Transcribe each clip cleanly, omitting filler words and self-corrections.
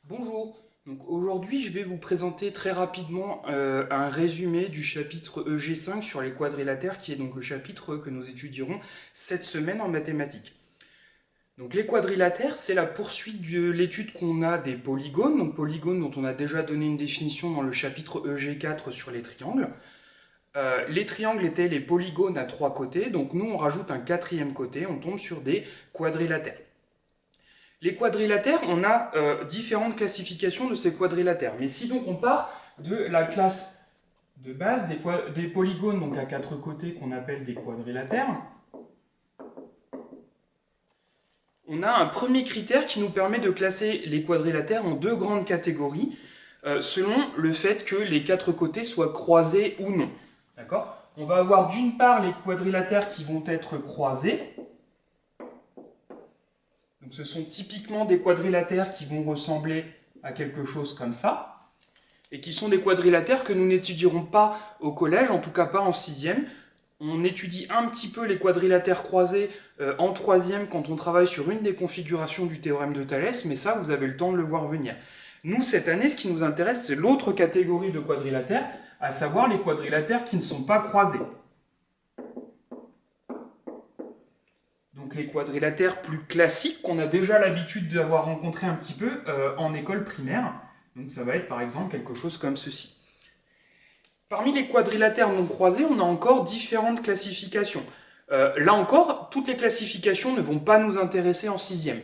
Bonjour, donc aujourd'hui je vais vous présenter très rapidement un résumé du chapitre EG5 sur les quadrilatères qui est donc le chapitre que nous étudierons cette semaine en mathématiques. Donc les quadrilatères, c'est la poursuite de l'étude qu'on a des polygones, donc polygones dont on a déjà donné une définition dans le chapitre EG4 sur les triangles. Les triangles étaient les polygones à trois côtés, donc nous on rajoute un quatrième côté, on tombe sur des quadrilatères. Les quadrilatères, on a différentes classifications de ces quadrilatères. Mais si donc on part de la classe de base des polygones donc à quatre côtés qu'on appelle des quadrilatères, on a un premier critère qui nous permet de classer les quadrilatères en deux grandes catégories selon le fait que les quatre côtés soient croisés ou non. D'accord? On va avoir d'une part les quadrilatères qui vont être croisés. Donc ce sont typiquement des quadrilatères qui vont ressembler à quelque chose comme ça, et qui sont des quadrilatères que nous n'étudierons pas au collège, en tout cas pas en sixième. On étudie un petit peu les quadrilatères croisés en troisième quand on travaille sur une des configurations du théorème de Thalès, mais ça, vous avez le temps de le voir venir. Nous, cette année, ce qui nous intéresse, c'est l'autre catégorie de quadrilatères, à savoir les quadrilatères qui ne sont pas croisés. Donc les quadrilatères plus classiques qu'on a déjà l'habitude d'avoir rencontrés un petit peu en école primaire. Donc ça va être par exemple quelque chose comme ceci. Parmi les quadrilatères non croisés, on a encore différentes classifications. Là encore, toutes les classifications ne vont pas nous intéresser en sixième.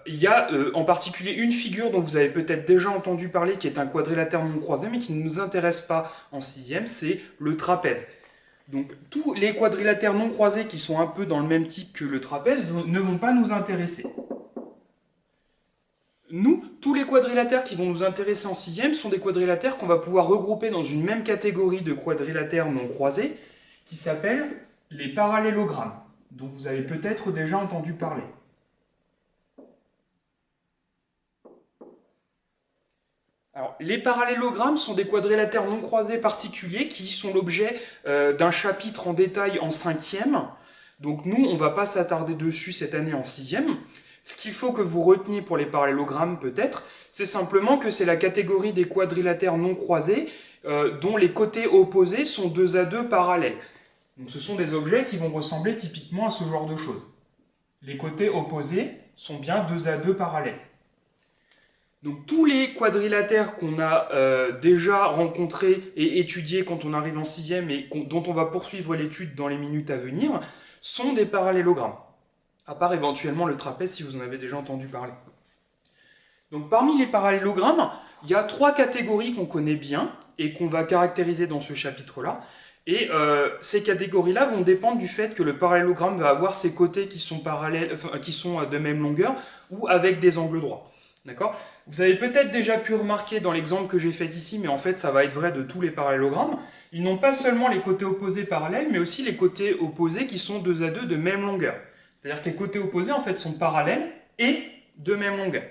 Il y a en particulier une figure dont vous avez peut-être déjà entendu parler qui est un quadrilatère non croisé mais qui ne nous intéresse pas en sixième, c'est le trapèze. Donc tous les quadrilatères non croisés qui sont un peu dans le même type que le trapèze ne vont pas nous intéresser. Nous, tous les quadrilatères qui vont nous intéresser en sixième sont des quadrilatères qu'on va pouvoir regrouper dans une même catégorie de quadrilatères non croisés qui s'appellent les parallélogrammes, dont vous avez peut-être déjà entendu parler. Alors, les parallélogrammes sont des quadrilatères non croisés particuliers qui sont l'objet d'un chapitre en détail en cinquième. Donc nous, on ne va pas s'attarder dessus cette année en sixième. Ce qu'il faut que vous reteniez pour les parallélogrammes peut-être, c'est simplement que c'est la catégorie des quadrilatères non croisés dont les côtés opposés sont 2 à 2 parallèles. Donc ce sont des objets qui vont ressembler typiquement à ce genre de choses. Les côtés opposés sont bien 2 à 2 parallèles. Donc tous les quadrilatères qu'on a déjà rencontrés et étudiés quand on arrive en sixième et dont on va poursuivre l'étude dans les minutes à venir sont des parallélogrammes. À part éventuellement le trapèze si vous en avez déjà entendu parler. Donc parmi les parallélogrammes, il y a trois catégories qu'on connaît bien et qu'on va caractériser dans ce chapitre-là. Et ces catégories-là vont dépendre du fait que le parallélogramme va avoir ses côtés qui sont parallèles, enfin, qui sont de même longueur ou avec des angles droits. D'accord? Vous avez peut-être déjà pu remarquer dans l'exemple que j'ai fait ici, mais en fait ça va être vrai de tous les parallélogrammes, ils n'ont pas seulement les côtés opposés parallèles, mais aussi les côtés opposés qui sont 2 à 2 de même longueur. C'est-à-dire que les côtés opposés en fait sont parallèles et de même longueur.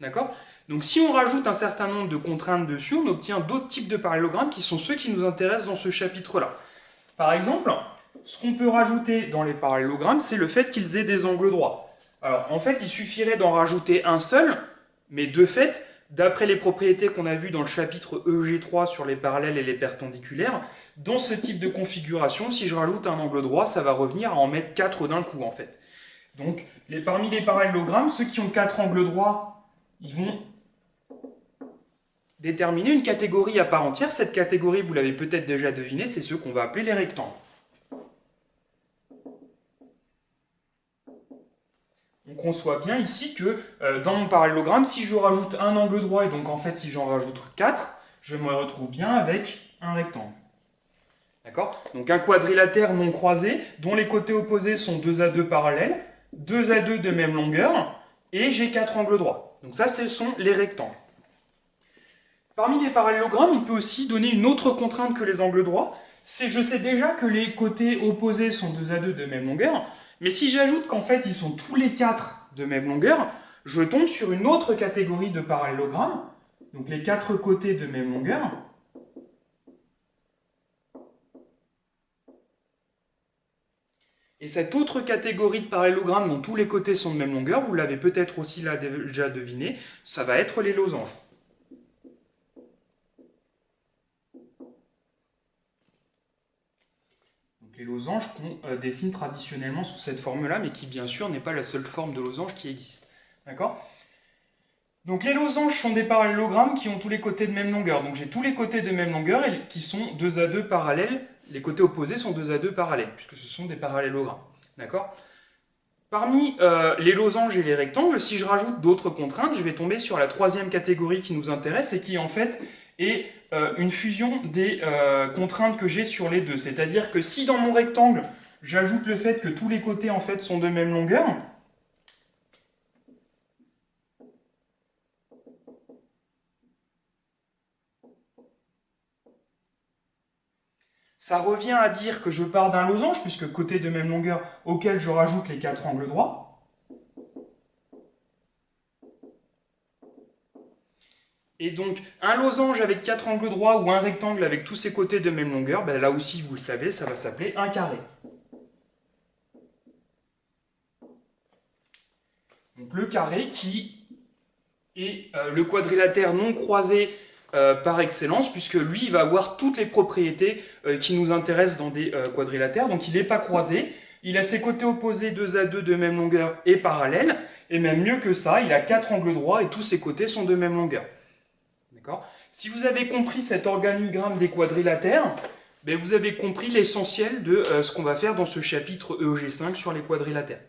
D'accord? Donc si on rajoute un certain nombre de contraintes dessus, on obtient d'autres types de parallélogrammes qui sont ceux qui nous intéressent dans ce chapitre-là. Par exemple, ce qu'on peut rajouter dans les parallélogrammes, c'est le fait qu'ils aient des angles droits. Alors en fait, il suffirait d'en rajouter un seul, mais de fait, d'après les propriétés qu'on a vues dans le chapitre EG3 sur les parallèles et les perpendiculaires, dans ce type de configuration, si je rajoute un angle droit, ça va revenir à en mettre 4 d'un coup en fait. Donc parmi les parallélogrammes, ceux qui ont 4 angles droits, ils vont déterminer une catégorie à part entière. Cette catégorie, vous l'avez peut-être déjà deviné, c'est ceux qu'on va appeler les rectangles. On conçoit bien ici que dans mon parallélogramme, si je rajoute un angle droit, et donc en fait si j'en rajoute 4, je me retrouve bien avec un rectangle. D'accord? Donc un quadrilatère non croisé, dont les côtés opposés sont 2 à 2 parallèles, 2 à 2 de même longueur, et j'ai 4 angles droits. Donc ça, ce sont les rectangles. Parmi les parallélogrammes, on peut aussi donner une autre contrainte que les angles droits. C'est je sais déjà que les côtés opposés sont 2 à 2 de même longueur, mais si j'ajoute qu'en fait ils sont tous les 4 de même longueur, je tombe sur une autre catégorie de parallélogrammes, donc les 4 côtés de même longueur. Et cette autre catégorie de parallélogramme dont tous les côtés sont de même longueur, vous l'avez peut-être aussi là déjà deviné, ça va être les losanges. Donc les losanges qu'on dessine traditionnellement sous cette forme-là, mais qui bien sûr n'est pas la seule forme de losange qui existe. D'accord ? Donc les losanges sont des parallélogrammes qui ont tous les côtés de même longueur. Donc j'ai tous les côtés de même longueur et qui sont 2 à 2 parallèles. Les côtés opposés sont 2 à 2 parallèles, puisque ce sont des parallélogrammes. D'accord ? Parmi les losanges et les rectangles, si je rajoute d'autres contraintes, je vais tomber sur la troisième catégorie qui nous intéresse et qui en fait est une fusion des contraintes que j'ai sur les deux. C'est-à-dire que si dans mon rectangle, j'ajoute le fait que tous les côtés en fait sont de même longueur, ça revient à dire que je pars d'un losange, puisque côté de même longueur, auquel je rajoute les 4 angles droits. Et donc, un losange avec 4 angles droits ou un rectangle avec tous ses côtés de même longueur, ben là aussi, vous le savez, ça va s'appeler un carré. Donc le carré qui est le quadrilatère non croisé par excellence, puisque lui, il va avoir toutes les propriétés qui nous intéressent dans des quadrilatères. Donc il n'est pas croisé, il a ses côtés opposés 2 à 2 de même longueur et parallèles, et même mieux que ça, il a 4 angles droits et tous ses côtés sont de même longueur. D'accord ? Si vous avez compris cet organigramme des quadrilatères, ben vous avez compris l'essentiel de ce qu'on va faire dans ce chapitre EOG5 sur les quadrilatères.